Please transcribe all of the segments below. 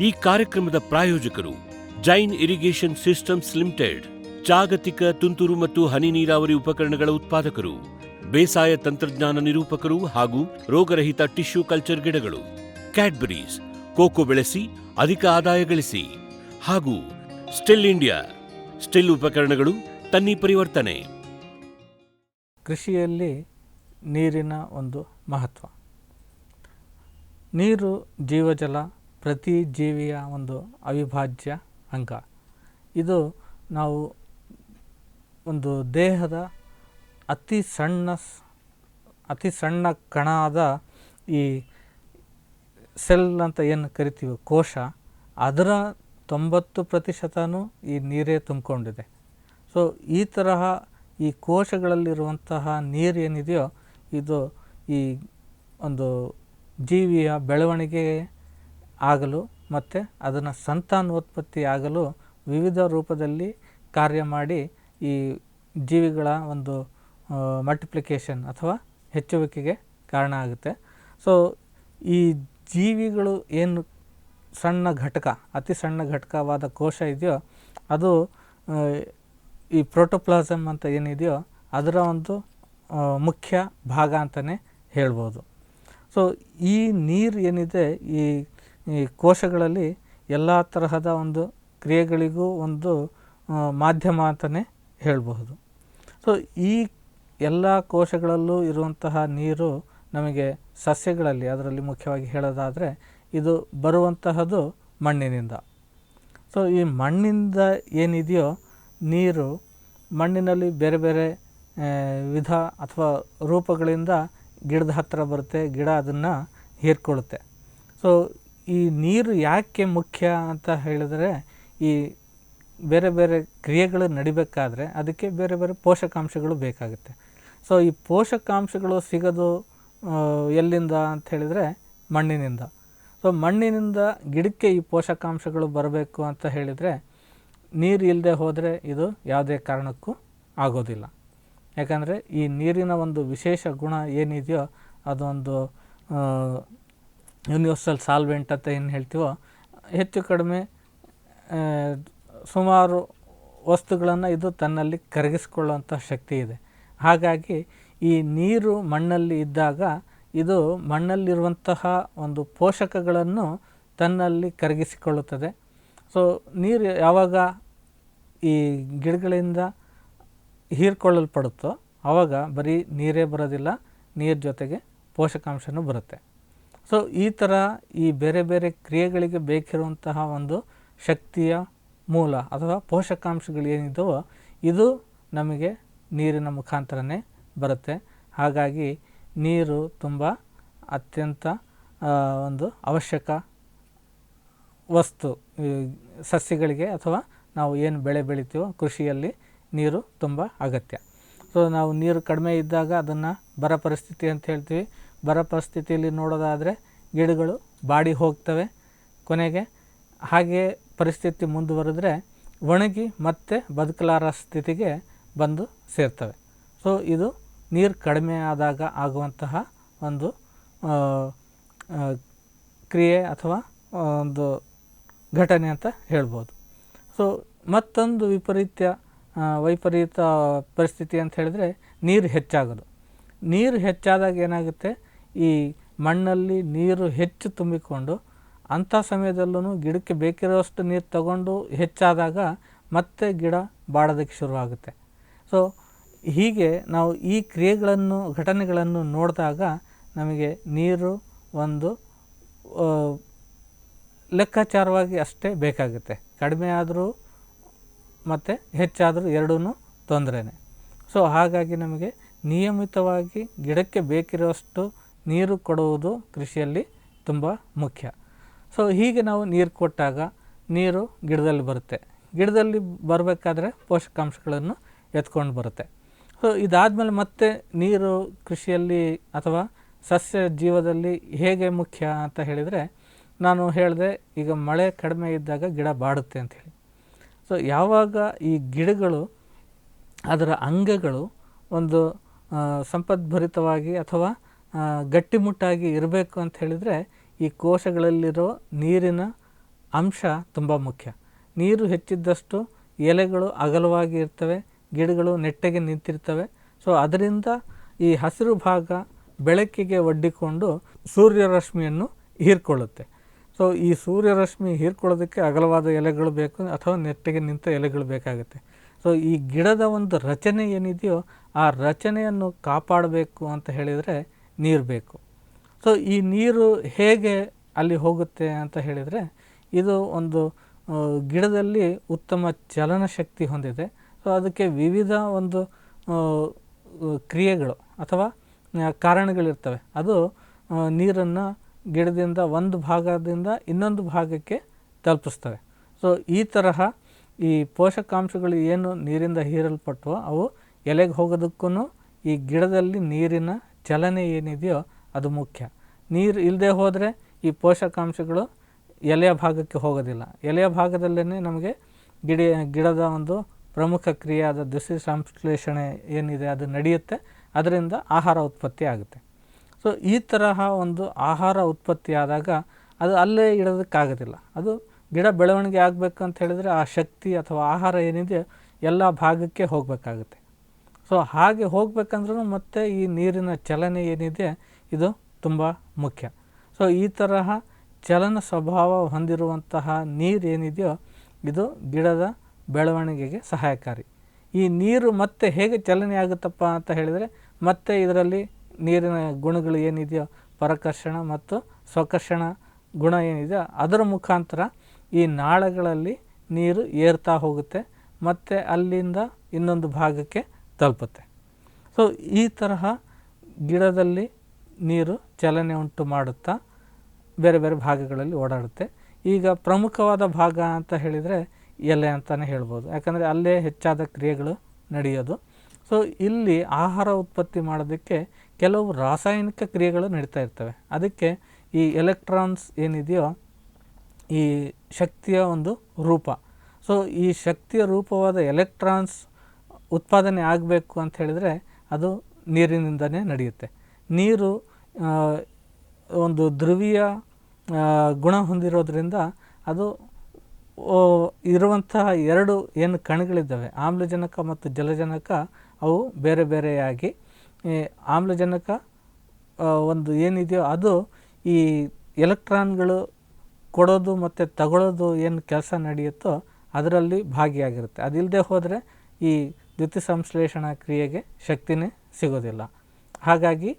ಈ ಕಾರ್ಯಕ್ರಮದ ಪ್ರಾಯೋಜಕರು ಜೈನ್ ಇರಿಗೇಷನ್ ಸಿಸ್ಟಮ್ಸ್ ಲಿಮಿಟೆಡ್, ಜಾಗತಿಕ ತುಂತುರು ಮತ್ತು ಹನಿ ನೀರಾವರಿ ಉಪಕರಣಗಳ ಉತ್ಪಾದಕರು, ಬೇಸಾಯ ತಂತ್ರಜ್ಞಾನ ನಿರೂಪಕರು ಹಾಗೂ ರೋಗರಹಿತ ಟಿಶ್ಯೂ ಕಲ್ಚರ್ ಗಿಡಗಳು, ಕ್ಯಾಡ್ಬರೀಸ್, ಕೋಕೋ ಬೆಳೆಸಿ ಅಧಿಕ ಆದಾಯ ಗಳಿಸಿ, ಹಾಗೂ ಸ್ಟಿಲ್ ಇಂಡಿಯಾ, ಸ್ಟಿಲ್ ಉಪಕರಣಗಳು ತನ್ನಿ ಪರಿವರ್ತನೆ. ಕೃಷಿಯಲ್ಲಿ ನೀರಿನ ಒಂದು ಮಹತ್ವ. ನೀರು ಜೀವಜಲ, ಪ್ರತಿ ಜೀವಿಯ ಒಂದು ಅವಿಭಾಜ್ಯ ಅಂಗ. ಇದು ನಾವು ಒಂದು ದೇಹದ ಅತಿ ಸಣ್ಣ ಕಣ ಆದ ಈ ಸೆಲ್ ಅಂತ ಏನು ಕರಿತೀವಿ, ಕೋಶ, ಅದರ 90% ಈ ನೀರೇ ತುಂಬಿಕೊಂಡಿದೆ. ಸೊ ಈ ತರಹ ಈ ಕೋಶಗಳಲ್ಲಿರುವಂತಹ ನೀರು ಏನಿದೆಯೋ ಇದು ಈ ಒಂದು ಜೀವಿಯ ಬೆಳವಣಿಗೆ ಆಗಲು ಮತ್ತು ಅದನ್ನು ಸಂತಾನೋತ್ಪತ್ತಿ ಆಗಲು ವಿವಿಧ ರೂಪದಲ್ಲಿ ಕಾರ್ಯ ಮಾಡಿ ಈ ಜೀವಿಗಳ ಒಂದು ಮಲ್ಟಿಪ್ಲಿಕೇಶನ್ ಅಥವಾ ಹೆಚ್ಚುವಿಕೆಗೆ ಕಾರಣ ಆಗುತ್ತೆ. ಸೊ ಈ ಜೀವಿಗಳು ಏನು ಸಣ್ಣ ಘಟಕ, ಅತಿ ಸಣ್ಣ ಘಟಕವಾದ ಕೋಶ ಇದೆಯೋ ಅದು ಈ ಪ್ರೋಟೋಪ್ಲಾಸಮ್ ಅಂತ ಏನಿದೆಯೋ ಅದರ ಒಂದು ಮುಖ್ಯ ಭಾಗ ಅಂತಲೇ ಹೇಳ್ಬೋದು. ಸೊ ಈ ನೀರು ಏನಿದೆ ಈ ಕೋಶಗಳಲ್ಲಿ ಎಲ್ಲ ತರಹದ ಒಂದು ಕ್ರಿಯೆಗಳಿಗೂ ಒಂದು ಮಾಧ್ಯಮ ಅಂತಲೇ ಹೇಳಬಹುದು. ಸೊ ಈ ಎಲ್ಲ ಕೋಶಗಳಲ್ಲೂ ಇರುವಂತಹ ನೀರು ನಮಗೆ ಸಸ್ಯಗಳಲ್ಲಿ, ಅದರಲ್ಲಿ ಮುಖ್ಯವಾಗಿ ಹೇಳೋದಾದರೆ ಇದು ಬರುವಂತಹದ್ದು ಮಣ್ಣಿನಿಂದ. ಸೊ ಈ ಮಣ್ಣಿಂದ ಏನಿದೆಯೋ ನೀರು ಮಣ್ಣಿನಲ್ಲಿ ಬೇರೆ ಬೇರೆ ವಿಧ ಅಥವಾ ರೂಪಗಳಿಂದ ಗಿಡದ ಹತ್ತಿರ ಬರುತ್ತೆ, ಗಿಡ ಅದನ್ನು ಹೀರ್ಕೊಳ್ಳುತ್ತೆ. ಸೊ ಈ ನೀರು ಯಾಕೆ ಮುಖ್ಯ ಅಂತ ಹೇಳಿದರೆ, ಈ ಬೇರೆ ಬೇರೆ ಕ್ರಿಯೆಗಳು ನಡಿಬೇಕಾದ್ರೆ ಅದಕ್ಕೆ ಬೇರೆ ಬೇರೆ ಪೋಷಕಾಂಶಗಳು ಬೇಕಾಗುತ್ತೆ. ಸೊ ಈ ಪೋಷಕಾಂಶಗಳು ಸಿಗೋದು ಎಲ್ಲಿಂದ ಅಂತ ಹೇಳಿದರೆ ಮಣ್ಣಿನಿಂದ. ಸೊ ಮಣ್ಣಿನಿಂದ ಗಿಡಕ್ಕೆ ಈ ಪೋಷಕಾಂಶಗಳು ಬರಬೇಕು ಅಂತ ಹೇಳಿದರೆ ನೀರು ಇಲ್ಲದೆ ಹೋದರೆ ಇದು ಯಾವುದೇ ಕಾರಣಕ್ಕೂ ಆಗೋದಿಲ್ಲ. ಯಾಕಂದರೆ ಈ ನೀರಿನ ಒಂದು ವಿಶೇಷ ಗುಣ ಏನಿದೆಯೋ ಅದೊಂದು ಯೂನಿವರ್ಸಲ್ ಸಾಲ್ವೆಂಟ್ ಅಂತ ಏನು ಹೇಳ್ತೀವೋ, ಹೆಚ್ಚು ಕಡಿಮೆ ಸುಮಾರು ವಸ್ತುಗಳನ್ನು ಇದು ತನ್ನಲ್ಲಿ ಕರಗಿಸಿಕೊಳ್ಳುವಂಥ ಶಕ್ತಿ ಇದೆ. ಹಾಗಾಗಿ ಈ ನೀರು ಮಣ್ಣಲ್ಲಿ ಇದ್ದಾಗ ಇದು ಮಣ್ಣಲ್ಲಿರುವಂತಹ ಒಂದು ಪೋಷಕಗಳನ್ನು ತನ್ನಲ್ಲಿ ಕರಗಿಸಿಕೊಳ್ಳುತ್ತದೆ. ಸೊ ನೀರು ಯಾವಾಗ ಈ ಗಿಡಗಳಿಂದ ಹೀರ್ಕೊಳ್ಳಲ್ಪಡುತ್ತೋ ಆವಾಗ ಬರೀ ನೀರೇ ಬರೋದಿಲ್ಲ, ನೀರು ಜೊತೆಗೆ ಪೋಷಕಾಂಶನೂ ಬರುತ್ತೆ. ಸೊ ಈ ಥರ ಈ ಬೇರೆ ಬೇರೆ ಕ್ರಿಯೆಗಳಿಗೆ ಬೇಕಿರುವಂತಹ ಒಂದು ಶಕ್ತಿಯ ಮೂಲ ಅಥವಾ ಪೋಷಕಾಂಶಗಳು ಏನಿದವೋ ಇದು ನಮಗೆ ನೀರಿನ ಮುಖಾಂತರನೇ ಬರುತ್ತೆ. ಹಾಗಾಗಿ ನೀರು ತುಂಬ ಅತ್ಯಂತ ಒಂದು ಅವಶ್ಯಕ ವಸ್ತು ಸಸ್ಯಗಳಿಗೆ, ಅಥವಾ ನಾವು ಏನು ಬೆಳೆ ಬೆಳಿತೀವೋ ಕೃಷಿಯಲ್ಲಿ ನೀರು ತುಂಬ ಅಗತ್ಯ. ಸೊ ನಾವು ನೀರು ಕಡಿಮೆ ಇದ್ದಾಗ ಅದನ್ನು ಬರ ಪರಿಸ್ಥಿತಿ ಅಂತ ಹೇಳ್ತೀವಿ. ಬರ ಪರಿಸ್ಥಿತಿಯಲ್ಲಿ ನೋಡೋದಾದರೆ ಗಿಡಗಳು ಬಾಡಿ ಹೋಗ್ತವೆ, ಕೊನೆಗೆ ಹಾಗೆ ಪರಿಸ್ಥಿತಿ ಮುಂದುವರೆದ್ರೆ ಒಣಗಿ ಮತ್ತೆ ಬದುಕಲಾರ ಸ್ಥಿತಿಗೆ ಬಂದು ಸೇರ್ತವೆ. ಸೊ ಇದು ನೀರು ಕಡಿಮೆ ಆದಾಗ ಆಗುವಂತಹ ಒಂದು ಕ್ರಿಯೆ ಅಥವಾ ಒಂದು ಘಟನೆ ಅಂತ ಹೇಳ್ಬೋದು. ಸೊ ಮತ್ತೊಂದು ವೈಪರೀತ ಪರಿಸ್ಥಿತಿ ಅಂತ ಹೇಳಿದ್ರೆ ನೀರು ಹೆಚ್ಚಾಗೋದು. ನೀರು ಹೆಚ್ಚಾದಾಗ ಏನಾಗುತ್ತೆ, ಈ ಮಣ್ಣಲ್ಲಿ ನೀರು ಹೆಚ್ಚು ತುಂಬಿಕೊಂಡು ಅಂಥ ಸಮಯದಲ್ಲೂ ಗಿಡಕ್ಕೆ ಬೇಕಿರೋಷ್ಟು ನೀರು ತಗೊಂಡು ಹೆಚ್ಚಾದಾಗ ಮತ್ತೆ ಗಿಡ ಬಾಡೋದಕ್ಕೆ ಶುರುವಾಗುತ್ತೆ. ಸೊ ಹೀಗೆ ನಾವು ಈ ಘಟನೆಗಳನ್ನು ನೋಡಿದಾಗ ನಮಗೆ ನೀರು ಒಂದು ಲೆಕ್ಕಾಚಾರವಾಗಿ ಅಷ್ಟೇ ಬೇಕಾಗುತ್ತೆ. ಕಡಿಮೆ ಆದರೂ ಮತ್ತು ಹೆಚ್ಚಾದರೂ ಎರಡೂ ತೊಂದರೆನೇ. ಸೊ ಹಾಗಾಗಿ ನಮಗೆ ನಿಯಮಿತವಾಗಿ ಗಿಡಕ್ಕೆ ಬೇಕಿರೋಷ್ಟು ನೀರು ಕೊಡುವುದು ಕೃಷಿಯಲ್ಲಿ ತುಂಬ ಮುಖ್ಯ. ಸೊ ಹೀಗೆ ನಾವು ನೀರು ಕೊಟ್ಟಾಗ ನೀರು ಗಿಡದಲ್ಲಿ ಬರುತ್ತೆ. ಗಿಡದಲ್ಲಿ ಬರಬೇಕಾದ್ರೆ ಪೋಷಕಾಂಶಗಳನ್ನು ಎತ್ಕೊಂಡು ಬರುತ್ತೆ. ಸೊ ಇದಾದಮೇಲೆ ಮತ್ತೆ ನೀರು ಕೃಷಿಯಲ್ಲಿ ಅಥವಾ ಸಸ್ಯ ಜೀವದಲ್ಲಿ ಹೇಗೆ ಮುಖ್ಯ ಅಂತ ಹೇಳಿದರೆ, ನಾನು ಹೇಳಿದೆ ಈಗ ಮಳೆ ಕಡಿಮೆ ಇದ್ದಾಗ ಗಿಡ ಬಾಡುತ್ತೆ ಅಂಥೇಳಿ. ಸೊ ಯಾವಾಗ ಈ ಗಿಡಗಳು ಅದರ ಅಂಗಗಳು ಒಂದು ಸಂಪದ್ಭರಿತವಾಗಿ ಅಥವಾ ಗಟ್ಟಿಮುಟ್ಟಾಗಿ ಇರಬೇಕು ಅಂತ ಹೇಳಿದರೆ ಈ ಕೋಶಗಳಲ್ಲಿರೋ ನೀರಿನ ಅಂಶ ತುಂಬ ಮುಖ್ಯ. ನೀರು ಹೆಚ್ಚಿದ್ದಷ್ಟು ಎಲೆಗಳು ಅಗಲವಾಗಿ ಇರ್ತವೆ, ಗಿಡಗಳು ನೆಟ್ಟಗೆ ನಿಂತಿರ್ತವೆ. ಸೊ ಅದರಿಂದ ಈ ಹಸಿರು ಭಾಗ ಬೆಳಕಿಗೆ ಒಡ್ಡಿಕೊಂಡು ಸೂರ್ಯರಶ್ಮಿಯನ್ನು ಹೀರ್ಕೊಳ್ಳುತ್ತೆ. ಸೊ ಈ ಸೂರ್ಯರಶ್ಮಿ ಹೀರ್ಕೊಳ್ಳೋದಕ್ಕೆ ಅಗಲವಾದ ಎಲೆಗಳು ಬೇಕು ಅಥವಾ ನೆಟ್ಟಗೆ ನಿಂತ ಎಲೆಗಳು ಬೇಕಾಗುತ್ತೆ. ಸೊ ಈ ಗಿಡದ ಒಂದು ರಚನೆ ಏನಿದೆಯೋ ಆ ರಚನೆಯನ್ನು ಕಾಪಾಡಬೇಕು ಅಂತ ಹೇಳಿದರೆ ನೀರು ಬೇಕು. ಸೊ ಈ ನೀರು ಹೇಗೆ ಅಲ್ಲಿ ಹೋಗುತ್ತೆ ಅಂತ ಹೇಳಿದರೆ, ಇದು ಒಂದು ಗಿಡದಲ್ಲಿ ಉತ್ತಮ ಚಲನ ಶಕ್ತಿ ಹೊಂದಿದೆ. ಸೊ ಅದಕ್ಕೆ ವಿವಿಧ ಒಂದು ಕ್ರಿಯೆಗಳು ಅಥವಾ ಕಾರಣಗಳಿರ್ತವೆ. ಅದು ನೀರನ್ನು ಗಿಡದಿಂದ ಒಂದು ಭಾಗದಿಂದ ಇನ್ನೊಂದು ಭಾಗಕ್ಕೆ ತಲುಪಿಸ್ತವೆ. ಸೊ ಈ ತರಹ ಈ ಪೋಷಕಾಂಶಗಳು ಏನು ನೀರಿಂದ ಹೀರಲ್ಪಟ್ಟವೋ ಅವು ಎಲೆಗೆ ಹೋಗೋದಕ್ಕೂ ಈ ಗಿಡದಲ್ಲಿ ನೀರಿನ ಚಲನೆ ಏನಿದೆಯೋ ಅದು ಮುಖ್ಯ. ನೀರು ಇಲ್ಲದೆ ಹೋದರೆ ಈ ಪೋಷಕಾಂಶಗಳು ಎಲೆಯ ಭಾಗಕ್ಕೆ ಹೋಗೋದಿಲ್ಲ. ಎಲೆಯ ಭಾಗದಲ್ಲೇ ನಮಗೆ ಗಿಡದ ಒಂದು ಪ್ರಮುಖ ಕ್ರಿಯೆಯಾದ ದ್ಯುತಿ ಸಂಶ್ಲೇಷಣೆ ಏನಿದೆ ಅದು ನಡೆಯುತ್ತೆ. ಅದರಿಂದ ಆಹಾರ ಉತ್ಪತ್ತಿ ಆಗುತ್ತೆ. ಸೊ ಈ ತರಹ ಒಂದು ಆಹಾರ ಉತ್ಪತ್ತಿ ಆದಾಗ ಅದು ಅಲ್ಲೇ ಇಡೋದಕ್ಕಾಗೋದಿಲ್ಲ. ಅದು ಗಿಡ ಬೆಳವಣಿಗೆ ಆಗಬೇಕು ಅಂತ ಹೇಳಿದರೆ ಆ ಶಕ್ತಿ ಅಥವಾ ಆಹಾರ ಏನಿದೆ ಎಲ್ಲ ಭಾಗಕ್ಕೆ ಹೋಗಬೇಕಾಗುತ್ತೆ. ಸೊ ಹಾಗೆ ಹೋಗ್ಬೇಕಂದ್ರೂ ಮತ್ತೆ ಈ ನೀರಿನ ಚಲನೆ ಏನಿದೆ ಇದು ತುಂಬ ಮುಖ್ಯ. ಸೊ ಈ ತರಹ ಚಲನ ಸ್ವಭಾವ ಹೊಂದಿರುವಂತಹ ನೀರು ಏನಿದೆಯೋ ಇದು ಗಿಡದ ಬೆಳವಣಿಗೆಗೆ ಸಹಾಯಕಾರಿ. ಈ ನೀರು ಮತ್ತೆ ಹೇಗೆ ಚಲನೆ ಆಗುತ್ತಪ್ಪ ಅಂತ ಹೇಳಿದರೆ, ಮತ್ತೆ ಇದರಲ್ಲಿ ನೀರಿನ ಗುಣಗಳು ಏನಿದೆಯೋ ಪರಕರ್ಷಣ ಮತ್ತು ಸ್ವಕರ್ಷಣ ಗುಣ ಏನಿದೆಯೋ ಅದರ ಮುಖಾಂತರ ಈ ನಾಳಗಳಲ್ಲಿ ನೀರು ಏರ್ತಾ ಹೋಗುತ್ತೆ ಮತ್ತು ಅಲ್ಲಿಂದ ಇನ್ನೊಂದು ಭಾಗಕ್ಕೆ ತಲುಪುತ್ತೆ. ಸೊ ಈ ತರಹ ಗಿಡದಲ್ಲಿ ನೀರು ಚಲನೆ ಉಂಟು ಮಾಡುತ್ತಾ ಬೇರೆ ಬೇರೆ ಭಾಗಗಳಲ್ಲಿ ಓಡಾಡುತ್ತೆ. ಈಗ ಪ್ರಮುಖವಾದ ಭಾಗ ಅಂತ ಹೇಳಿದರೆ ಎಲೆ ಅಂತಲೇ ಹೇಳ್ಬೋದು. ಯಾಕಂದರೆ ಅಲ್ಲೇ ಹೆಚ್ಚಾದ ಕ್ರಿಯೆಗಳು ನಡೆಯೋದು. ಸೊ ಇಲ್ಲಿ ಆಹಾರ ಉತ್ಪತ್ತಿ ಮಾಡೋದಕ್ಕೆ ಕೆಲವು ರಾಸಾಯನಿಕ ಕ್ರಿಯೆಗಳು ನಡೀತಾ ಇರ್ತವೆ. ಅದಕ್ಕೆ ಈ ಎಲೆಕ್ಟ್ರಾನ್ಸ್ ಏನಿದೆಯೋ ಈ ಶಕ್ತಿಯ ಒಂದು ರೂಪ. ಸೊ ಈ ಶಕ್ತಿಯ ರೂಪವಾದ ಎಲೆಕ್ಟ್ರಾನ್ಸ್ ಉತ್ಪಾದನೆ ಆಗಬೇಕು ಅಂತ ಹೇಳಿದರೆ ಅದು ನೀರಿನಿಂದಲೇ ನಡೆಯುತ್ತೆ. ನೀರು ಒಂದು ಧ್ರುವೀಯ ಗುಣ ಹೊಂದಿರೋದ್ರಿಂದ ಅದು ಇರುವಂತಹ ಎರಡು ಏನು ಕಣಗಳಿದ್ದಾವೆ, ಆಮ್ಲಜನಕ ಮತ್ತು ಜಲಜನಕ, ಅವು ಬೇರೆ ಬೇರೆಯಾಗಿ ಆಮ್ಲಜನಕ ಒಂದು ಏನಿದೆಯೋ ಅದು ಈ ಎಲೆಕ್ಟ್ರಾನ್ಗಳು ಕೊಡೋದು ಮತ್ತು ತಗೊಳ್ಳೋದು ಏನು ಕೆಲಸ ನಡೆಯುತ್ತೋ ಅದರಲ್ಲಿ ಭಾಗಿಯಾಗಿರುತ್ತೆ. ಅದಿಲ್ಲದೆ ಹೋದರೆ ಈ ದ್ಯುತಿ ಸಂಶ್ಲೇಷಣಾ ಕ್ರಿಯೆಗೆ ಶಕ್ತಿನೇ ಸಿಗೋದಿಲ್ಲ. ಹಾಗಾಗಿ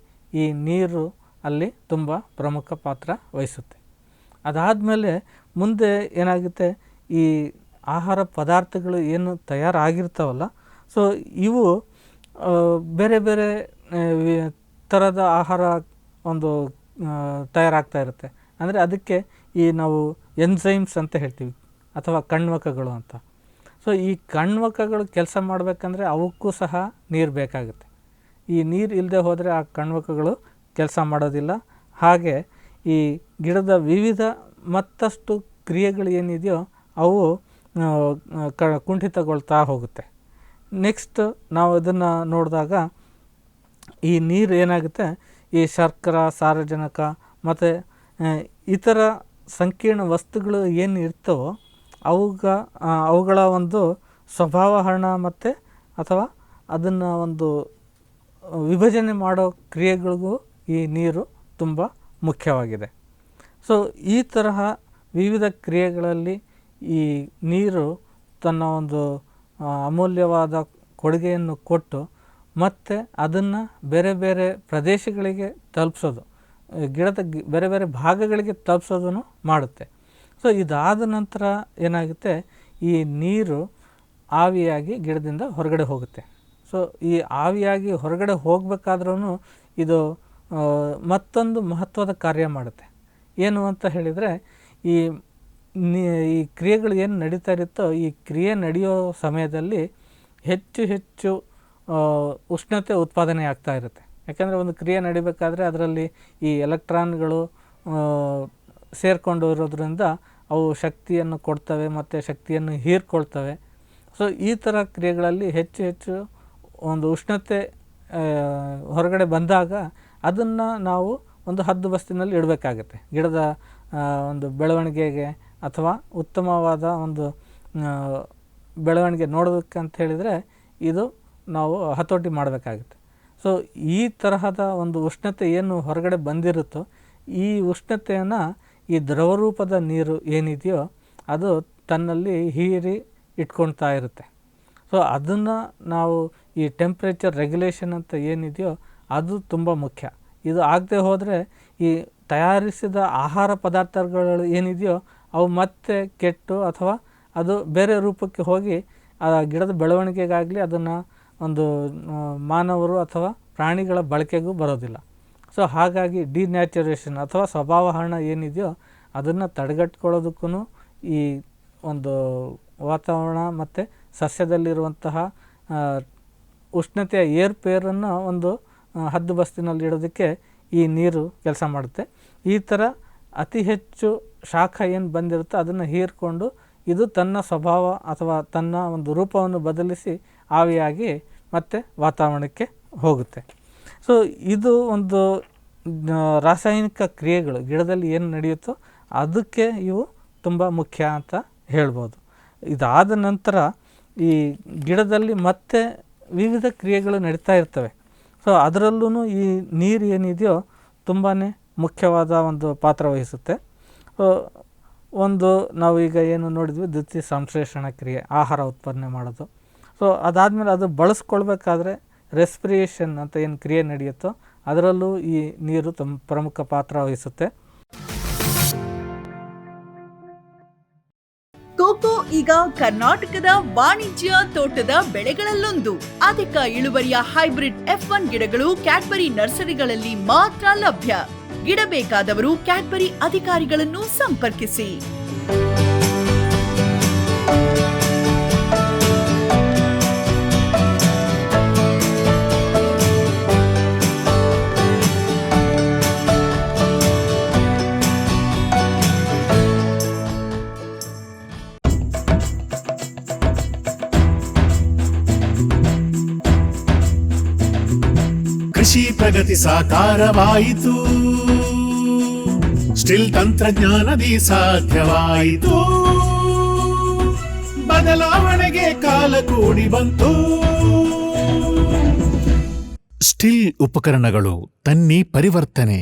ಈ ನೀರು ಅಲ್ಲಿ ತುಂಬ ಪ್ರಮುಖ ಪಾತ್ರ ವಹಿಸುತ್ತೆ. ಅದಾದಮೇಲೆ ಮುಂದೆ ಏನಾಗುತ್ತೆ, ಈ ಆಹಾರ ಪದಾರ್ಥಗಳು ಏನು ತಯಾರಾಗಿರ್ತಾವಲ್ಲ, ಸೊ ಇವು ಬೇರೆ ಬೇರೆ ಥರದ ಆಹಾರ ಒಂದು ತಯಾರಾಗ್ತಾ ಇರುತ್ತೆ. ಅಂದರೆ ಅದಕ್ಕೆ ಈ ನಾವು ಎನ್ಸೈಮ್ಸ್ ಅಂತ ಹೇಳ್ತೀವಿ ಅಥವಾ ಕಣ್ವಕಗಳು ಅಂತ. ಸೊ ಈ ಕಣ್ವಕಗಳು ಕೆಲಸ ಮಾಡಬೇಕಂದ್ರೆ ಅವಕ್ಕೂ ಸಹ ನೀರು ಬೇಕಾಗುತ್ತೆ. ಈ ನೀರು ಇಲ್ಲದೆ ಹೋದರೆ ಆ ಕಣ್ವಕಗಳು ಕೆಲಸ ಮಾಡೋದಿಲ್ಲ. ಹಾಗೆ ಈ ಗಿಡದ ವಿವಿಧ ಮತ್ತಷ್ಟು ಕ್ರಿಯೆಗಳು ಏನಿದೆಯೋ ಅವು ಕುಂಠಿತಗೊಳ್ತಾ ಹೋಗುತ್ತೆ. ನೆಕ್ಸ್ಟ್ ನಾವು ಇದನ್ನು ನೋಡಿದಾಗ ಈ ನೀರು ಏನಾಗುತ್ತೆ, ಈ ಶರ್ಕರ, ಸಾರಜನಕ ಮತ್ತು ಇತರ ಸಂಕೀರ್ಣ ವಸ್ತುಗಳು ಏನು ಇರ್ತವೋ ಅವುಗಳ ಒಂದು ಸ್ವಭಾವಹರಣ ಮತ್ತು ಅಥವಾ ಅದನ್ನು ಒಂದು ವಿಭಜನೆ ಮಾಡೋ ಕ್ರಿಯೆಗಳಿಗೂ ಈ ನೀರು ತುಂಬ ಮುಖ್ಯವಾಗಿದೆ. ಸೊ ಈ ತರಹ ವಿವಿಧ ಕ್ರಿಯೆಗಳಲ್ಲಿ ಈ ನೀರು ತನ್ನ ಒಂದು ಅಮೂಲ್ಯವಾದ ಕೊಡುಗೆಯನ್ನು ಕೊಟ್ಟು ಮತ್ತು ಅದನ್ನು ಬೇರೆ ಬೇರೆ ಪ್ರದೇಶಗಳಿಗೆ ತಲುಪಿಸೋದು, ಗಿಡದ ಬೇರೆ ಬೇರೆ ಭಾಗಗಳಿಗೆ ತಲುಪಿಸೋದನ್ನು ಮಾಡುತ್ತೆ. ಸೊ ಇದಾದ ನಂತರ ಏನಾಗುತ್ತೆ, ಈ ನೀರು ಆವಿಯಾಗಿ ಗಿಡದಿಂದ ಹೊರಗಡೆ ಹೋಗುತ್ತೆ. ಸೊ ಈ ಆವಿಯಾಗಿ ಹೊರಗಡೆ ಹೋಗಬೇಕಾದ್ರೂ ಇದು ಮತ್ತೊಂದು ಮಹತ್ವದ ಕಾರ್ಯ ಮಾಡುತ್ತೆ. ಏನು ಅಂತ ಹೇಳಿದರೆ, ಈ ಕ್ರಿಯೆಗಳು ಏನು ನಡೀತಾ ಇರುತ್ತೋ ಈ ಕ್ರಿಯೆ ನಡೆಯೋ ಸಮಯದಲ್ಲಿ ಹೆಚ್ಚು ಹೆಚ್ಚು ಉಷ್ಣತೆ ಉತ್ಪಾದನೆ ಆಗ್ತಾ ಇರುತ್ತೆ. ಯಾಕಂದರೆ ಒಂದು ಕ್ರಿಯೆ ನಡಿಬೇಕಾದ್ರೆ ಅದರಲ್ಲಿ ಈ ಎಲೆಕ್ಟ್ರಾನ್ಗಳು ಸೇರಿಕೊಂಡು ಇರೋದ್ರಿಂದ ಅವು ಶಕ್ತಿಯನ್ನು ಕೊಡ್ತವೆ ಮತ್ತು ಶಕ್ತಿಯನ್ನು ಹೀರ್ಕೊಳ್ತವೆ. ಸೊ ಈ ಥರ ಕ್ರಿಯೆಗಳಲ್ಲಿ ಹೆಚ್ಚು ಹೆಚ್ಚು ಒಂದು ಉಷ್ಣತೆ ಹೊರಗಡೆ ಬಂದಾಗ ಅದನ್ನು ನಾವು ಒಂದು ಹದ್ದುಬಸ್ತಿನಲ್ಲಿ ಇಡಬೇಕಾಗತ್ತೆ. ಗಿಡದ ಒಂದು ಬೆಳವಣಿಗೆಗೆ ಅಥವಾ ಉತ್ತಮವಾದ ಒಂದು ಬೆಳವಣಿಗೆ ನೋಡೋದಕ್ಕೆ ಅಂತ ಹೇಳಿದರೆ ಇದು ನಾವು ಹತೋಟಿ ಮಾಡಬೇಕಾಗುತ್ತೆ. ಸೊ ಈ ತರಹದ ಒಂದು ಉಷ್ಣತೆ ಏನು ಹೊರಗಡೆ ಬಂದಿರುತ್ತೋ ಈ ಉಷ್ಣತೆಯನ್ನು ಈ ದ್ರವರೂಪದ ನೀರು ಏನಿದೆಯೋ ಅದು ತನ್ನಲ್ಲಿ ಹೀರಿ ಇಟ್ಕೊಳ್ತಾ ಇರುತ್ತೆ. ಸೊ ಅದನ್ನು ನಾವು ಈ ಟೆಂಪ್ರೇಚರ್ ರೆಗ್ಯುಲೇಷನ್ ಅಂತ ಏನಿದೆಯೋ ಅದು ತುಂಬ ಮುಖ್ಯ. ಇದು ಆಗದೆ ಹೋದರೆ ಈ ತಯಾರಿಸಿದ ಆಹಾರ ಪದಾರ್ಥಗಳು ಏನಿದೆಯೋ ಅವು ಮತ್ತೆ ಕೆಟ್ಟು ಅಥವಾ ಅದು ಬೇರೆ ರೂಪಕ್ಕೆ ಹೋಗಿ ಆ ಗಿಡದ ಬೆಳವಣಿಗೆಗಾಗಲಿ ಅದನ್ನು ಒಂದು ಮಾನವರು ಅಥವಾ ಪ್ರಾಣಿಗಳ ಬಳಕೆಗೂ ಬರೋದಿಲ್ಲ. ಸೊ ಹಾಗಾಗಿ ಡಿನ್ಯಾಚುರೇಷನ್ ಅಥವಾ ಸ್ವಭಾವಹರಣ ಏನಿದೆಯೋ ಅದನ್ನು ತಡೆಗಟ್ಕೊಳ್ಳೋದಕ್ಕೂ ಈ ಒಂದು ವಾತಾವರಣ ಮತ್ತು ಸಸ್ಯದಲ್ಲಿರುವಂತಹ ಉಷ್ಣತೆಯ ಏರ್ಪೇರನ್ನು ಒಂದು ಹದ್ದುಬಸ್ತಿನಲ್ಲಿ ಇಡೋದಕ್ಕೆ ಈ ನೀರು ಕೆಲಸ ಮಾಡುತ್ತೆ. ಈ ಥರ ಅತಿ ಹೆಚ್ಚು ಶಾಖ ಏನು ಬಂದಿರುತ್ತೋ ಅದನ್ನು ಹೀರ್ಕೊಂಡು ಇದು ತನ್ನ ಸ್ವಭಾವ ಅಥವಾ ತನ್ನ ಒಂದು ರೂಪವನ್ನು ಬದಲಿಸಿ ಆವಿಯಾಗಿ ಮತ್ತೆ ವಾತಾವರಣಕ್ಕೆ ಹೋಗುತ್ತೆ. ಸೊ ಇದು ಒಂದು ರಾಸಾಯನಿಕ ಕ್ರಿಯೆಗಳು ಗಿಡದಲ್ಲಿ ಏನು ನಡೆಯುತ್ತೋ ಅದಕ್ಕೆ ಇವು ತುಂಬ ಮುಖ್ಯ ಅಂತ ಹೇಳ್ಬೋದು. ಇದಾದ ನಂತರ ಈ ಗಿಡದಲ್ಲಿ ಮತ್ತೆ ವಿವಿಧ ಕ್ರಿಯೆಗಳು ನಡೀತಾ ಇರ್ತವೆ. ಸೊ ಅದರಲ್ಲೂ ಈ ನೀರು ಏನಿದೆಯೋ ತುಂಬಾ ಮುಖ್ಯವಾದ ಒಂದು ಪಾತ್ರ ವಹಿಸುತ್ತೆ. ಒಂದು ನಾವು ಈಗ ಏನು ನೋಡಿದ್ವಿ ದ್ಯುತಿ ಸಂಶ್ಲೇಷಣ ಕ್ರಿಯೆ, ಆಹಾರ ಉತ್ಪಾದನೆ ಮಾಡೋದು. ಸೊ ಅದಾದಮೇಲೆ ಅದು ಬಳಸ್ಕೊಳ್ಬೇಕಾದ್ರೆ ರೆಸ್ಪಿರೇಷನ್ ಅಂತ ಏನು ಕ್ರಿಯೆ ನಡೆಯುತ್ತೋ ಅದರಲ್ಲೂ ಈ ನೀರು ಪ್ರಮುಖ ಪಾತ್ರ ವಹಿಸುತ್ತೆ. ಕೋಕೋ ಈಗ ಕರ್ನಾಟಕದ ವಾಣಿಜ್ಯ ತೋಟದ ಬೆಳೆಗಳಲ್ಲೊಂದು. ಅಧಿಕ ಇಳುವರಿಯ ಹೈಬ್ರಿಡ್ F1 ಗಿಡಗಳು ಕ್ಯಾಡ್ಬರಿ ನರ್ಸರಿಗಳಲ್ಲಿ ಮಾತ್ರ ಲಭ್ಯ. ಗಿಡ ಬೇಕಾದವರು ಕ್ಯಾಡ್ಬರಿ ಅಧಿಕಾರಿಗಳನ್ನು ಸಂಪರ್ಕಿಸಿ. ಕೃಷಿ ಪ್ರಗತಿ ಸಾಕಾರವಾಯಿತು, ಸ್ಟಿಲ್ ತಂತ್ರಜ್ಞಾನದಿ ಸಾಧ್ಯವಾಯಿತು, ಬದಲಾವಣೆಗೆ ಕಾಲ ಕೂಡಿ ಬಂತು. ಸ್ಟಿಲ್ ಉಪಕರಣಗಳು ತನ್ನಿ ಪರಿವರ್ತನೆ.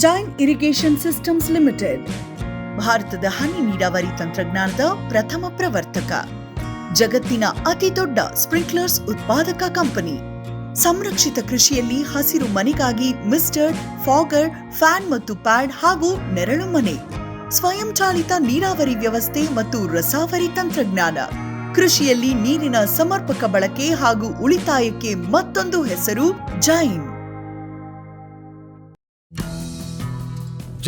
ಜೈನ್ ಇರಿಗೇಷನ್ ಸಿಸ್ಟಮ್ಸ್ ಲಿಮಿಟೆಡ್ ಭಾರತದ ಹನಿ ನೀರಾವರಿ ತಂತ್ರಜ್ಞಾನದ ಪ್ರಥಮ ಪ್ರವರ್ತಕ, ಜಗತ್ತಿನ ಅತಿ ದೊಡ್ಡ ಸ್ಪ್ರಿಂಕ್ಲರ್ಸ್ ಉತ್ಪಾದಕ ಕಂಪನಿ. ಸಂರಕ್ಷಿತ ಕೃಷಿಯಲ್ಲಿ ಹಸಿರು ಮನೆಗಾಗಿ ಮಿಸ್ಟರ್, ಫಾಗರ್, ಫ್ಯಾನ್ ಮತ್ತು ಪ್ಯಾಡ್ ಹಾಗೂ ನೆರಳು ಮನೆ, ಸ್ವಯಂ ಚಾಲಿತ ನೀರಾವರಿ ವ್ಯವಸ್ಥೆ ಮತ್ತು ರಸಾವರಿ ತಂತ್ರಜ್ಞಾನ. ಕೃಷಿಯಲ್ಲಿ ನೀರಿನ ಸಮರ್ಪಕ ಬಳಕೆ ಹಾಗೂ ಉಳಿತಾಯಕ್ಕೆ ಮತ್ತೊಂದು ಹೆಸರು ಜೈನ್.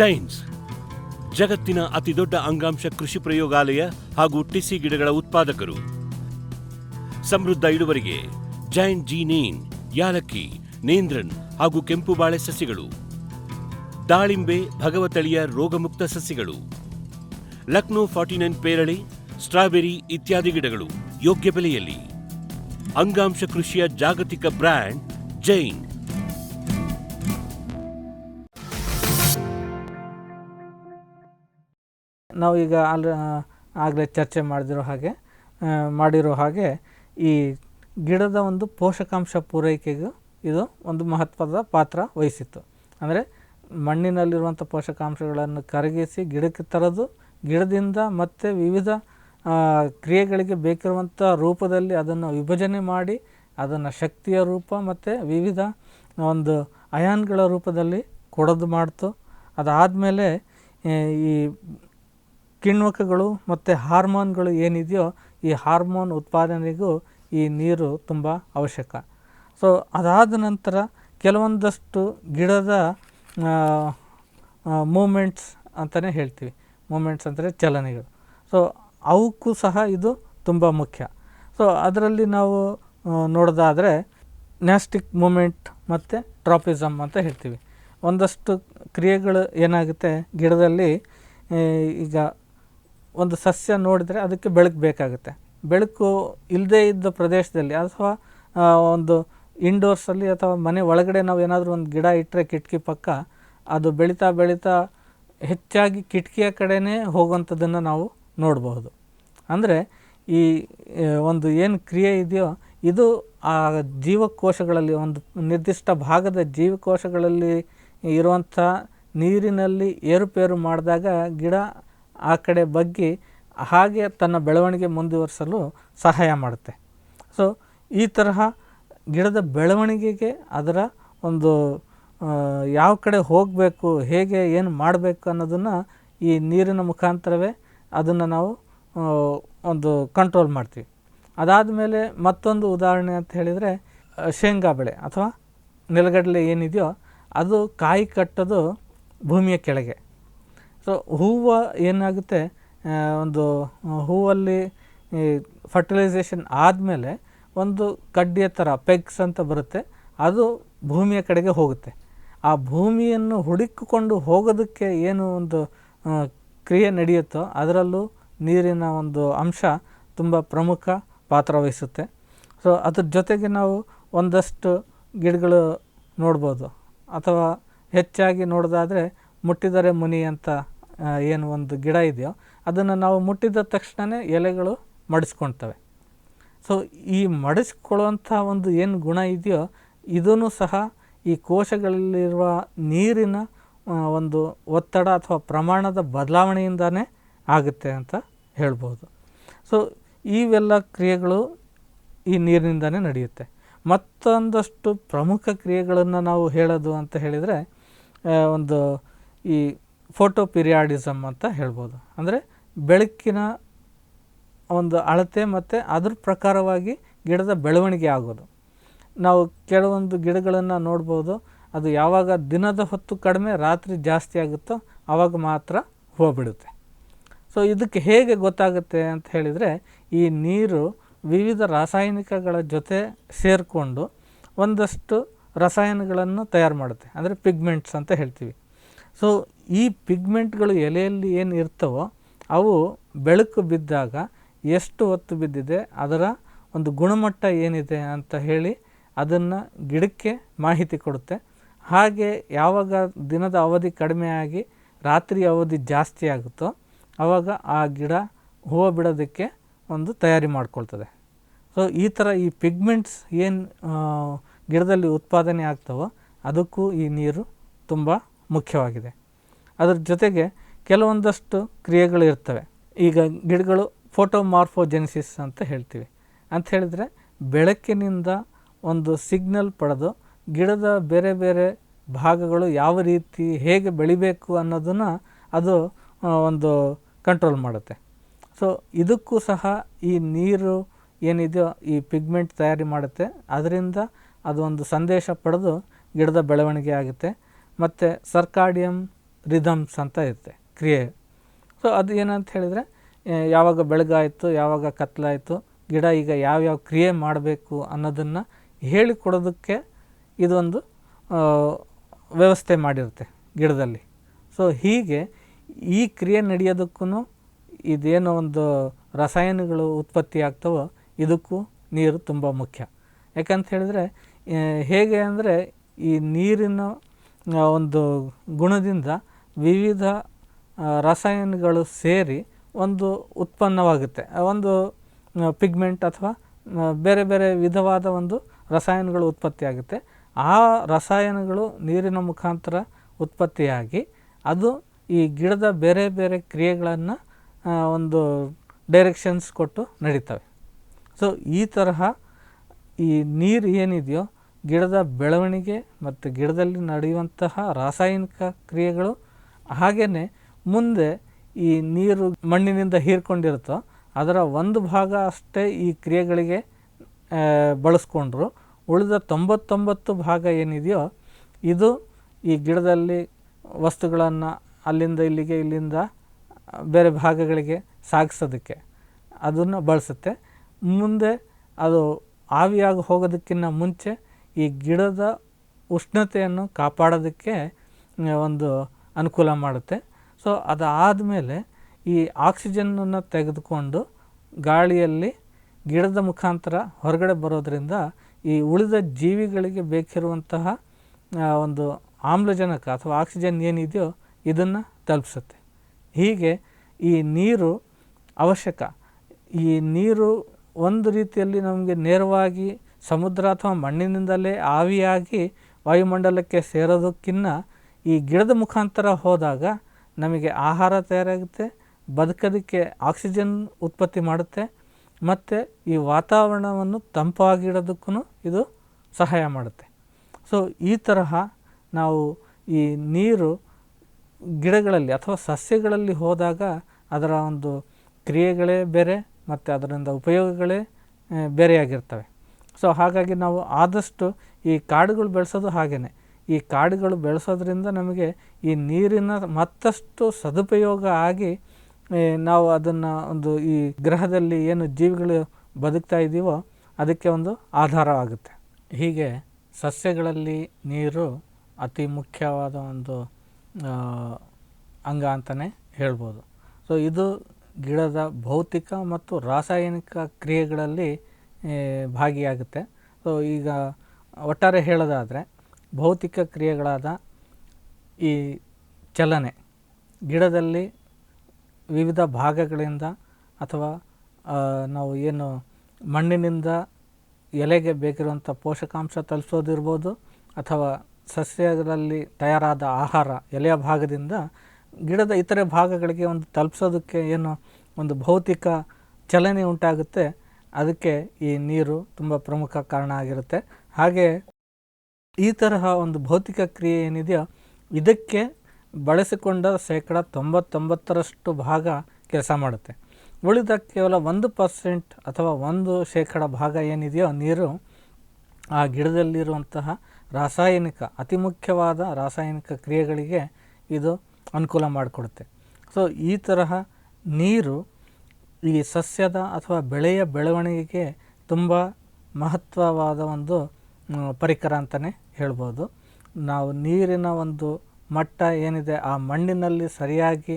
ಜೈನ್ಸ್ ಜಗತ್ತಿನ ಅತಿದೊಡ್ಡ ಅಂಗಾಂಶ ಕೃಷಿ ಪ್ರಯೋಗಾಲಯ ಹಾಗೂ ಟಿಸಿ ಗಿಡಗಳ ಉತ್ಪಾದಕರು. ಸಮೃದ್ಧ ಇಳುವರಿಗೆ ಜೈನ್ ಜೀನೇನ್, ಯಾಲಕ್ಕಿ, ನೇಂದ್ರನ್ ಹಾಗೂ ಕೆಂಪು ಬಾಳೆ ಸಸಿಗಳು, ದಾಳಿಂಬೆ, ಭಗವತಳಿಯ ರೋಗಮುಕ್ತ ಸಸಿಗಳು, ಲಕ್ನೋ 49 ಪೇರಳೆ, ಸ್ಟ್ರಾಬೆರಿ ಇತ್ಯಾದಿ ಗಿಡಗಳು ಯೋಗ್ಯ ಬೆಲೆಯಲ್ಲಿ. ಅಂಗಾಂಶ ಕೃಷಿಯ ಜಾಗತಿಕ ಬ್ರ್ಯಾಂಡ್ ಜೈನ್. ನಾವು ಈಗ ಆಗಲೇ ಚರ್ಚೆ ಮಾಡಿರೋ ಹಾಗೆ ಈ ಗಿಡದ ಒಂದು ಪೋಷಕಾಂಶ ಪೂರೈಕೆಗೂ ಇದು ಒಂದು ಮಹತ್ವದ ಪಾತ್ರ ವಹಿಸಿತ್ತು. ಅಂದರೆ ಮಣ್ಣಿನಲ್ಲಿರುವಂಥ ಪೋಷಕಾಂಶಗಳನ್ನು ಕರಗಿಸಿ ಗಿಡಕ್ಕೆ ತರೋದು, ಗಿಡದಿಂದ ಮತ್ತೆ ವಿವಿಧ ಕ್ರಿಯೆಗಳಿಗೆ ಬೇಕಿರುವಂಥ ರೂಪದಲ್ಲಿ ಅದನ್ನು ವಿಭಜನೆ ಮಾಡಿ ಅದನ್ನು ಶಕ್ತಿಯ ರೂಪ ಮತ್ತು ವಿವಿಧ ಒಂದು ಅಯಾನ್ಗಳ ರೂಪದಲ್ಲಿ ಕೊಡೋದು ಮಾಡ್ತು. ಅದಾದಮೇಲೆ ಈ ಕಿಣ್ವಕಗಳು ಮತ್ತು ಹಾರ್ಮೋನ್ಗಳು ಏನಿದೆಯೋ ಈ ಹಾರ್ಮೋನ್ ಉತ್ಪಾದನೆಗೂ ಈ ನೀರು ತುಂಬ ಅವಶ್ಯಕ. ಸೊ ಅದಾದ ನಂತರ ಕೆಲವೊಂದಷ್ಟು ಗಿಡದ ಮೂಮೆಂಟ್ಸ್ ಅಂತಲೇ ಹೇಳ್ತೀವಿ. ಮೂಮೆಂಟ್ಸ್ ಅಂದರೆ ಚಲನೆಗಳು. ಸೊ ಅವಕ್ಕೂ ಸಹ ಇದು ತುಂಬ ಮುಖ್ಯ. ಸೊ ಅದರಲ್ಲಿ ನಾವು ನೋಡೋದಾದರೆ ನ್ಯಾಸ್ಟಿಕ್ ಮೂಮೆಂಟ್ ಮತ್ತು ಟ್ರಾಪಿಸಮ್ ಅಂತ ಹೇಳ್ತೀವಿ. ಒಂದಷ್ಟು ಕ್ರಿಯೆಗಳು ಏನಾಗುತ್ತೆ ಗಿಡದಲ್ಲಿ, ಈಗ ಒಂದು ಸಸ್ಯ ನೋಡಿದರೆ ಅದಕ್ಕೆ ಬೆಳಕು ಬೇಕಾಗುತ್ತೆ. ಬೆಳಕು ಇಲ್ಲದೇ ಇದ್ದ ಪ್ರದೇಶದಲ್ಲಿ ಅಥವಾ ಒಂದು ಇಂಡೋರ್ಸಲ್ಲಿ ಅಥವಾ ಮನೆ ಒಳಗಡೆ ನಾವು ಏನಾದರೂ ಒಂದು ಗಿಡ ಇಟ್ಟರೆ ಕಿಟಕಿ ಪಕ್ಕ, ಅದು ಬೆಳೀತಾ ಬೆಳೀತಾ ಹೆಚ್ಚಾಗಿ ಕಿಟಕಿಯ ಕಡೆನೇ ಹೋಗುವಂಥದ್ದನ್ನು ನಾವು ನೋಡಬಹುದು. ಅಂದರೆ ಈ ಒಂದು ಏನು ಕ್ರಿಯೆ ಇದೆಯೋ ಇದು ಆ ಜೀವಕೋಶಗಳಲ್ಲಿ, ಒಂದು ನಿರ್ದಿಷ್ಟ ಭಾಗದ ಜೀವಕೋಶಗಳಲ್ಲಿ ಇರುವಂಥ ನೀರಿನಲ್ಲಿ ಏರುಪೇರು ಮಾಡಿದಾಗ ಗಿಡ ಆ ಕಡೆ ಬಗ್ಗಿ ಹಾಗೆ ತನ್ನ ಬೆಳವಣಿಗೆ ಮುಂದುವರಿಸಲು ಸಹಾಯ ಮಾಡುತ್ತೆ. ಸೊ ಈ ತರಹ ಗಿಡದ ಬೆಳವಣಿಗೆಗೆ ಅದರ ಒಂದು ಯಾವ ಕಡೆ ಹೋಗಬೇಕು, ಹೇಗೆ ಏನು ಮಾಡಬೇಕು ಅನ್ನೋದನ್ನು ಈ ನೀರಿನ ಮುಖಾಂತರವೇ ಅದನ್ನು ನಾವು ಒಂದು ಕಂಟ್ರೋಲ್ ಮಾಡ್ತೀವಿ. ಅದಾದಮೇಲೆ ಮತ್ತೊಂದು ಉದಾಹರಣೆ ಅಂತ ಹೇಳಿದರೆ ಶೇಂಗಾ ಬೆಳೆ ಅಥವಾ ನೆಲಗಡಲೆ ಏನಿದೆಯೋ ಅದು ಕಾಯಿ ಕಟ್ಟೋದು ಭೂಮಿಯ ಕೆಳಗೆ. ಸೊ ಹೂವು ಏನಾಗುತ್ತೆ, ಒಂದು ಹೂವಲ್ಲಿ ಫರ್ಟಿಲೈಸೇಷನ್ ಆದಮೇಲೆ ಒಂದು ಕಡ್ಡಿಯ ಥರ ಪೆಗ್ಸ್ ಅಂತ ಬರುತ್ತೆ, ಅದು ಭೂಮಿಯ ಕಡೆಗೆ ಹೋಗುತ್ತೆ. ಆ ಭೂಮಿಯನ್ನು ಹುಡುಕಿಕೊಂಡು ಹೋಗೋದಕ್ಕೆ ಏನು ಒಂದು ಕ್ರಿಯೆ ನಡೆಯುತ್ತೋ ಅದರಲ್ಲೂ ನೀರಿನ ಒಂದು ಅಂಶ ತುಂಬ ಪ್ರಮುಖ ಪಾತ್ರ ವಹಿಸುತ್ತೆ. ಸೊ ಅದ್ರ ಜೊತೆಗೆ ನಾವು ಒಂದಷ್ಟು ಗಿಡಗಳು ನೋಡ್ಬೋದು, ಅಥವಾ ಹೆಚ್ಚಾಗಿ ನೋಡೋದಾದರೆ ಮುಟ್ಟಿದರೆ ಮುನಿ ಅಂತ ಏನು ಒಂದು ಗಿಡ ಇದೆಯೋ ಅದನ್ನು ನಾವು ಮುಟ್ಟಿದ ತಕ್ಷಣ ಎಲೆಗಳು ಮಡಿಸ್ಕೊಳ್ತವೆ. ಸೊ ಈ ಮಡಿಸ್ಕೊಳ್ಳುವಂಥ ಒಂದು ಏನು ಗುಣ ಇದೆಯೋ ಇದೂ ಸಹ ಈ ಕೋಶಗಳಲ್ಲಿರುವ ನೀರಿನ ಒಂದು ಒತ್ತಡ ಅಥವಾ ಪ್ರಮಾಣದ ಬದಲಾವಣೆಯಿಂದನೇ ಆಗುತ್ತೆ ಅಂತ ಹೇಳ್ಬೋದು. ಸೊ ಇವೆಲ್ಲ ಕ್ರಿಯೆಗಳು ಈ ನೀರಿನಿಂದನೇ ನಡೆಯುತ್ತೆ. ಮತ್ತೊಂದಷ್ಟು ಪ್ರಮುಖ ಕ್ರಿಯೆಗಳನ್ನು ನಾವು ಹೇಳೋದು ಅಂತ ಹೇಳಿದರೆ ಒಂದು ಈ ಫೋಟೋ ಪಿರಿಯಾಡಿಸಮ್ ಅಂತ ಹೇಳ್ಬೋದು. ಅಂದರೆ ಬೆಳಕಿನ ಒಂದು ಅಳತೆ ಮತ್ತು ಅದ್ರ ಪ್ರಕಾರವಾಗಿ ಗಿಡದ ಬೆಳವಣಿಗೆ ಆಗೋದು. ನಾವು ಕೆಲವೊಂದು ಗಿಡಗಳನ್ನು ನೋಡ್ಬೋದು, ಅದು ಯಾವಾಗ ದಿನದ ಹೊತ್ತು ಕಡಿಮೆ ರಾತ್ರಿ ಜಾಸ್ತಿ ಆಗುತ್ತೋ ಆವಾಗ ಮಾತ್ರ ಹೂವು ಬಿಡುತ್ತೆ. ಸೊ ಇದಕ್ಕೆ ಹೇಗೆ ಗೊತ್ತಾಗುತ್ತೆ ಅಂತ ಹೇಳಿದರೆ ಈ ನೀರು ವಿವಿಧ ರಾಸಾಯನಿಕಗಳ ಜೊತೆ ಸೇರಿಕೊಂಡು ಒಂದಷ್ಟು ರಸಾಯನಗಳನ್ನು ತಯಾರು ಮಾಡುತ್ತೆ, ಅಂದರೆ ಪಿಗ್ಮೆಂಟ್ಸ್ ಅಂತ ಹೇಳ್ತೀವಿ. ಸೊ ಈ ಪಿಗ್ಮೆಂಟ್ಗಳು ಎಲೆಯಲ್ಲಿ ಏನು ಇರ್ತವೋ ಅವು ಬೆಳಕು ಬಿದ್ದಾಗ ಎಷ್ಟು ಹೊತ್ತು ಬಿದ್ದಿದೆ, ಅದರ ಒಂದು ಗುಣಮಟ್ಟ ಏನಿದೆ ಅಂತ ಹೇಳಿ ಅದನ್ನು ಗಿಡಕ್ಕೆ ಮಾಹಿತಿ ಕೊಡುತ್ತೆ. ಹಾಗೆ ಯಾವಾಗ ದಿನದ ಅವಧಿ ಕಡಿಮೆಯಾಗಿ ರಾತ್ರಿ ಅವಧಿ ಜಾಸ್ತಿ ಆಗುತ್ತೋ ಆವಾಗ ಆ ಗಿಡ ಹೂವು ಬಿಡೋದಕ್ಕೆ ಒಂದು ತಯಾರಿ ಮಾಡ್ಕೊಳ್ತದೆ. ಸೊ ಈ ಥರ ಈ ಪಿಗ್ಮೆಂಟ್ಸ್ ಏನು ಗಿಡದಲ್ಲಿ ಉತ್ಪಾದನೆ ಆಗ್ತವೋ ಅದಕ್ಕೂ ಈ ನೀರು ತುಂಬ ಮುಖ್ಯವಾಗಿದೆ. ಅದರ ಜೊತೆಗೆ ಕೆಲವೊಂದಷ್ಟು ಕ್ರಿಯೆಗಳು ಇರ್ತವೆ. ಈಗ ಗಿಡಗಳು ಫೋಟೋಮಾರ್ಫೋಜೆನಿಸಿಸ್ ಅಂತ ಹೇಳ್ತೀವಿ. ಅಂತ ಹೇಳಿದರೆ ಬೆಳಕಿನಿಂದ ಒಂದು ಸಿಗ್ನಲ್ ಪಡೆದು ಗಿಡದ ಬೇರೆ ಬೇರೆ ಭಾಗಗಳು ಯಾವ ರೀತಿ ಹೇಗೆ ಬೆಳಿಬೇಕು ಅನ್ನೋದನ್ನು ಅದು ಒಂದು ಕಂಟ್ರೋಲ್ ಮಾಡುತ್ತೆ. ಸೊ ಇದಕ್ಕೂ ಸಹ ಈ ನೀರು ಏನಿದೆಯೋ ಈ ಪಿಗ್ಮೆಂಟ್ ತಯಾರಿ ಮಾಡುತ್ತೆ, ಅದರಿಂದ ಅದು ಒಂದು ಸಂದೇಶ ಪಡೆದು ಗಿಡದ ಬೆಳವಣಿಗೆ ಆಗುತ್ತೆ. ಮತ್ತು ಸರ್ಕಾಡಿಯಮ್ ರಿದಮ್ಸ್ ಅಂತ ಇರುತ್ತೆ ಕ್ರಿಯೆ. ಸೊ ಅದು ಏನಂತ ಹೇಳಿದರೆ ಯಾವಾಗ ಬೆಳಗಾಯಿತು, ಯಾವಾಗ ಕತ್ತಲಾಯಿತು, ಗಿಡ ಈಗ ಯಾವ್ಯಾವ ಕ್ರಿಯೆ ಮಾಡಬೇಕು ಅನ್ನೋದನ್ನು ಹೇಳಿಕೊಡೋದಕ್ಕೆ ಇದೊಂದು ವ್ಯವಸ್ಥೆ ಮಾಡಿರುತ್ತೆ ಗಿಡದಲ್ಲಿ. ಸೊ ಹೀಗೆ ಈ ಕ್ರಿಯೆ ನಡೆಯೋದಕ್ಕೂ ಇದೇನೋ ಒಂದು ರಸಾಯನಗಳು ಉತ್ಪತ್ತಿ ಆಗ್ತವೋ ಇದಕ್ಕೂ ನೀರು ತುಂಬ ಮುಖ್ಯ. ಯಾಕಂತ ಹೇಳಿದರೆ ಹೇಗೆ ಅಂದರೆ ಈ ನೀರಿನ ಒಂದು ಗುಣದಿಂದ ವಿವಿಧ ರಸಾಯನಗಳು ಸೇರಿ ಒಂದು ಉತ್ಪನ್ನವಾಗುತ್ತೆ, ಒಂದು ಪಿಗ್ಮೆಂಟ್ ಅಥವಾ ಬೇರೆ ಬೇರೆ ವಿಧವಾದ ಒಂದು ರಸಾಯನಗಳು ಉತ್ಪತ್ತಿಯಾಗುತ್ತೆ. ಆ ರಸಾಯನಗಳು ನೀರಿನ ಮುಖಾಂತರ ಉತ್ಪತ್ತಿಯಾಗಿ ಅದು ಈ ಗಿಡದ ಬೇರೆ ಬೇರೆ ಕ್ರಿಯೆಗಳನ್ನು ಒಂದು ಡೈರೆಕ್ಷನ್ಸ್ ಕೊಟ್ಟು ನಡೀತವೆ. ಸೊ ಈ ತರಹ ಈ ನೀರು ಏನಿದೆಯೋ ಗಿಡದ ಬೆಳವಣಿಗೆ ಮತ್ತು ಗಿಡದಲ್ಲಿ ನಡೆಯುವಂತಹ ರಾಸಾಯನಿಕ ಕ್ರಿಯೆಗಳು, ಹಾಗೆಯೇ ಮುಂದೆ ಈ ನೀರು ಮಣ್ಣಿನಿಂದ ಹೀರ್ಕೊಂಡಿರುತ್ತೋ ಅದರ ಒಂದು ಭಾಗ ಅಷ್ಟೇ ಈ ಕ್ರಿಯೆಗಳಿಗೆ ಬಳಸ್ಕೊಂಡ್ರು, ಉಳಿದ 99 ಭಾಗ ಏನಿದೆಯೋ ಇದು ಈ ಗಿಡದಲ್ಲಿ ವಸ್ತುಗಳನ್ನು ಅಲ್ಲಿಂದ ಇಲ್ಲಿಗೆ, ಇಲ್ಲಿಂದ ಬೇರೆ ಭಾಗಗಳಿಗೆ ಸಾಗಿಸೋದಕ್ಕೆ ಅದನ್ನು ಬಳಸುತ್ತೆ. ಮುಂದೆ ಅದು ಆವಿಯಾಗಿ ಹೋಗೋದಕ್ಕಿಂತ ಮುಂಚೆ ಈ ಗಿಡದ ಉಷ್ಣತೆಯನ್ನು ಕಾಪಾಡೋದಕ್ಕೆ ಒಂದು ಅನುಕೂಲ ಮಾಡುತ್ತೆ. ಸೊ ಅದಾದಮೇಲೆ ಈ ಆಕ್ಸಿಜನ್ನನ್ನು ತೆಗೆದುಕೊಂಡು ಗಾಳಿಯಲ್ಲಿ ಗಿಡದ ಮುಖಾಂತರ ಹೊರಗಡೆ ಬರೋದರಿಂದ ಈ ಉಳಿದ ಜೀವಿಗಳಿಗೆ ಬೇಕಿರುವಂತಹ ಒಂದು ಆಮ್ಲಜನಕ ಅಥವಾ ಆಕ್ಸಿಜನ್ ಏನಿದೆಯೋ ಇದನ್ನು ತಲುಪಿಸುತ್ತೆ. ಹೀಗೆ ಈ ನೀರು ಅವಶ್ಯಕ. ಈ ನೀರು ಒಂದು ರೀತಿಯಲ್ಲಿ ನಮಗೆ ನೇರವಾಗಿ ಸಮುದ್ರ ಅಥವಾ ಮಣ್ಣಿನಿಂದಲೇ ಆವಿಯಾಗಿ ವಾಯುಮಂಡಲಕ್ಕೆ ಸೇರೋದಕ್ಕಿಂತ ಈ ಗಿಡದ ಮುಖಾಂತರ ಹೋದಾಗ ನಮಗೆ ಆಹಾರ ತಯಾರಾಗುತ್ತೆ, ಬದುಕೋದಕ್ಕೆ ಆಕ್ಸಿಜನ್ ಉತ್ಪತ್ತಿ ಮಾಡುತ್ತೆ, ಮತ್ತು ಈ ವಾತಾವರಣವನ್ನು ತಂಪಾಗಿಡೋದಕ್ಕೂ ಇದು ಸಹಾಯ ಮಾಡುತ್ತೆ. ಸೊ ಈ ತರಹ ನಾವು ಈ ನೀರು ಗಿಡಗಳಲ್ಲಿ ಅಥವಾ ಸಸ್ಯಗಳಲ್ಲಿ ಹೋದಾಗ ಅದರ ಒಂದು ಕ್ರಿಯೆಗಳೇ ಬೇರೆ ಮತ್ತು ಅದರಿಂದ ಉಪಯೋಗಗಳೇ ಬೇರೆಯಾಗಿರ್ತವೆ. ಸೊ ಹಾಗಾಗಿ ನಾವು ಆದಷ್ಟು ಈ ಕಾಡುಗಳು ಬೆಳೆಸೋದು ಹಾಗೆಯೇ. ಈ ಕಾಡುಗಳು ಬೆಳೆಸೋದ್ರಿಂದ ನಮಗೆ ಈ ನೀರಿನ ಮತ್ತಷ್ಟು ಸದುಪಯೋಗ ಆಗಿ ನಾವು ಅದನ್ನು ಒಂದು ಈ ಗ್ರಹದಲ್ಲಿ ಏನು ಜೀವಿಗಳು ಬದುಕ್ತಾ ಇದ್ದೀವೋ ಅದಕ್ಕೆ ಒಂದು ಆಧಾರವಾಗುತ್ತೆ. ಹೀಗೆ ಸಸ್ಯಗಳಲ್ಲಿ ನೀರು ಅತಿ ಮುಖ್ಯವಾದ ಒಂದು ಅಂಗ ಅಂತಲೇ ಹೇಳ್ಬೋದು. ಸೊ ಇದು ಗಿಡದ ಭೌತಿಕ ಮತ್ತು ರಾಸಾಯನಿಕ ಕ್ರಿಯೆಗಳಲ್ಲಿ ಭಾಗಿಯಾಗುತ್ತೆ. ಸೊ ಈಗ ಒಟ್ಟಾರೆ ಹೇಳೋದಾದರೆ ಭೌತಿಕ ಕ್ರಿಯೆಗಳಾದ ಈ ಚಲನೆ, ಗಿಡದಲ್ಲಿ ವಿವಿಧ ಭಾಗಗಳಿಂದ ಅಥವಾ ನಾವು ಏನು ಮಣ್ಣಿನಿಂದ ಎಲೆಗೆ ಬೇಕಿರುವಂಥ ಪೋಷಕಾಂಶ ತಲುಪಿಸೋದಿರ್ಬೋದು, ಅಥವಾ ಸಸ್ಯಗಳಲ್ಲಿ ತಯಾರಾದ ಆಹಾರ ಎಲೆಯ ಭಾಗದಿಂದ ಗಿಡದ ಇತರೆ ಭಾಗಗಳಿಗೆ ಒಂದು ತಲುಪಿಸೋದಕ್ಕೆ ಏನು ಒಂದು ಭೌತಿಕ ಚಲನೆ ಉಂಟಾಗುತ್ತೆ, ಅದಕ್ಕೆ ಈ ನೀರು ತುಂಬ ಪ್ರಮುಖ ಕಾರಣ ಆಗಿರುತ್ತೆ. ಹಾಗೆ ಈ ತರಹ ಒಂದು ಭೌತಿಕ ಕ್ರಿಯೆ ಏನಿದೆಯೋ ಇದಕ್ಕೆ ಬಳಸಿಕೊಂಡ 99% ಭಾಗ ಕೆಲಸ ಮಾಡುತ್ತೆ. ಉಳಿದ ಕೇವಲ 1% ಅಥವಾ 1% ಭಾಗ ಏನಿದೆಯೋ ನೀರು ಆ ಗಿಡದಲ್ಲಿರುವಂತಹ ರಾಸಾಯನಿಕ ಅತಿ ಮುಖ್ಯವಾದ ರಾಸಾಯನಿಕ ಕ್ರಿಯೆಗಳಿಗೆ ಇದು ಅನುಕೂಲ ಮಾಡಿಕೊಡುತ್ತೆ. ಸೊ ಈ ತರಹ ನೀರು ಈ ಸಸ್ಯದ ಅಥವಾ ಬೆಳೆಯ ಬೆಳವಣಿಗೆಗೆ ತುಂಬ ಮಹತ್ವವಾದ ಒಂದು ಪರಿಕರ ಅಂತಲೇ ಹೇಳ್ಬೋದು. ನಾವು ನೀರಿನ ಒಂದು ಮಟ್ಟ ಏನಿದೆ ಆ ಮಣ್ಣಿನಲ್ಲಿ ಸರಿಯಾಗಿ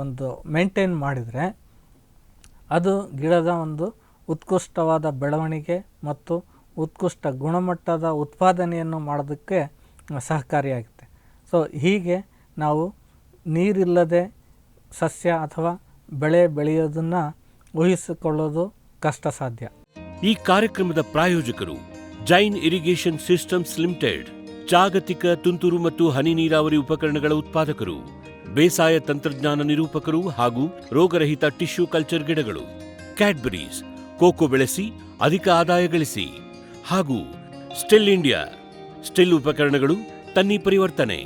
ಒಂದು ಮೇಂಟೈನ್ ಮಾಡಿದರೆ ಅದು ಗಿಡದ ಒಂದು ಉತ್ಕೃಷ್ಟವಾದ ಬೆಳವಣಿಗೆ ಮತ್ತು ಉತ್ಕೃಷ್ಟ ಗುಣಮಟ್ಟದ ಉತ್ಪಾದನೆಯನ್ನು ಮಾಡೋದಕ್ಕೆ ಸಹಕಾರಿಯಾಗುತ್ತೆ. ಸೊ ಹೀಗೆ ನಾವು ನೀರಿಲ್ಲದೆ ಸಸ್ಯ ಅಥವಾ ಬೆಳೆ ಬೆಳೆಯೋದನ್ನು ಊಹಿಸಿಕೊಳ್ಳೋದು ಕಷ್ಟ ಸಾಧ್ಯ. ಈ ಕಾರ್ಯಕ್ರಮದ ಪ್ರಾಯೋಜಕರು ಜೈನ್ ಇರಿಗೇಷನ್ ಸಿಸ್ಟಮ್ಸ್ ಲಿಮಿಟೆಡ್, ಜಾಗತಿಕ ತುಂತುರು ಮತ್ತು ಹನಿ ನೀರಾವರಿ ಉಪಕರಣಗಳ ಉತ್ಪಾದಕರು, ಬೇಸಾಯ ತಂತ್ರಜ್ಞಾನ ನಿರೂಪಕರು ಹಾಗೂ ರೋಗರಹಿತ ಟಿಶ್ಯೂ ಕಲ್ಚರ್ ಗಿಡಗಳು, ಕ್ಯಾಡ್ಬರೀಸ್, ಕೋಕೋ ಬೆಳೆಸಿ ಅಧಿಕ ಆದಾಯ ಗಳಿಸಿ, ಹಾಗೂ ಸ್ಟಿಲ್ ಇಂಡಿಯಾ, ಸ್ಟಿಲ್ ಉಪಕರಣಗಳು ತನ್ನಿ ಪರಿವರ್ತನೆ.